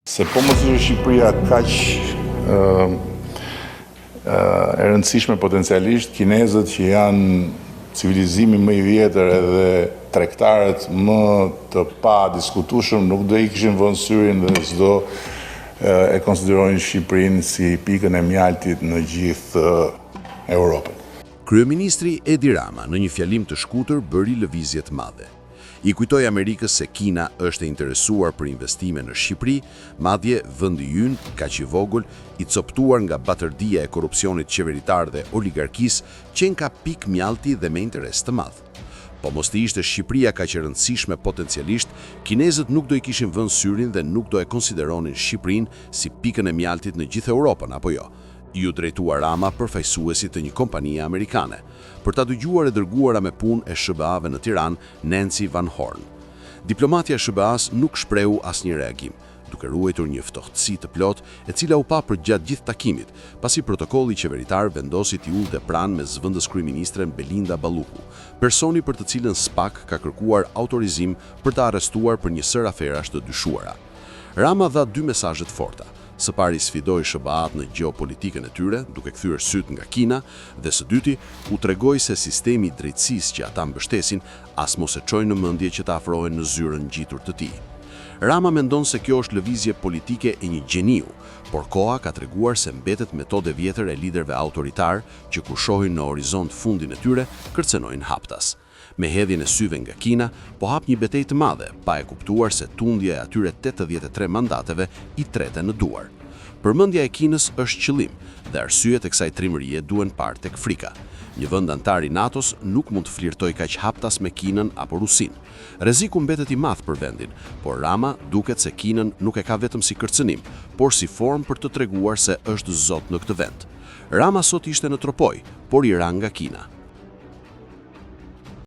Se po mos është Shqipëria kaq e rëndësishme potencialisht, kinezët që janë civilizimi më i vjetër edhe tregtarët më të pa diskutueshëm nuk do i kishin vënë syrin dhe s'do e konsiderojnë Shqipërinë si pikën e mjaltit në gjithë Europën. Kryeministri Edi Rama në një fjalim të shkurtër bëri lëvizje të madhe. I kujtoi Amerikës se Kina është e interesuar për investime në Shqipëri, madje vendi ynë, kaq i vogël, i coptuar nga batërdia e korrupsionit qeveritar dhe oligarkisë, qenë ka pikë mjalti dhe me interes të madh. Po mos të ishte Shqipëria kaq e rëndësishme potencialisht, kinezët nuk do i kishin vënë syrin dhe nuk do e konsideronin Shqipërinë si pikën e mjaltit në gjithë Europën, apo jo? Ju drejtua Rama përfaqësuesit të një kompanie amerikane, për ta dëgjuar e dërguara me punë e SBA-ve në Tiranë, Nancy Van Horn. Diplomatja e SBA-s nuk shprehu asnjë reagim, duke ruajtur një ftohtësi të plotë e cila u pa përgjatë gjithë takimit, pasi protokolli qeveritar vendosi t'i ulte pranë me zëvendës kryeministren Belinda Balluku, personi për të cilën SPAK ka kërkuar autorizim për të arrestuar për një sër aferash të dyshuara. Rama dha dy mesazhe të forta. Së pari sfidoi SBA-t në gjeopolitikën e tyre, duke kthyer syt nga Kina, dhe së dyti u tregoi se sistemi i drejtësisë që ata mbështesin as mos e çojnë në mendje që të afrohen në zyrën ngjitur të tij. Rama mendon se kjo është lëvizje politike e një gjeniu, por koha ka treguar se mbetet metodë vjetër e liderëve autoritar që kur shohin në horizont fundin e tyre, kërcenojnë haptas. Me hedhjen e syve nga Kina, po hap një betejë të madhe, pa e kuptuar se tundja e atyre 83 mandateve i trete në duar. Përmendja e Kinës është qëllim dhe arsyet e kësaj trimërie duhen parë tek frika. Një vend antar i NATO-s nuk mund të flirtojë kaq haptas me Kinën apo Rusinë. Rreziku mbetet i madh për vendin, por Rama duket se Kinën nuk e ka vetëm si kërcënim, por si formë për të treguar se është zot në këtë vend. Rama sot ishte në Tropoj, por i ra nga Kina.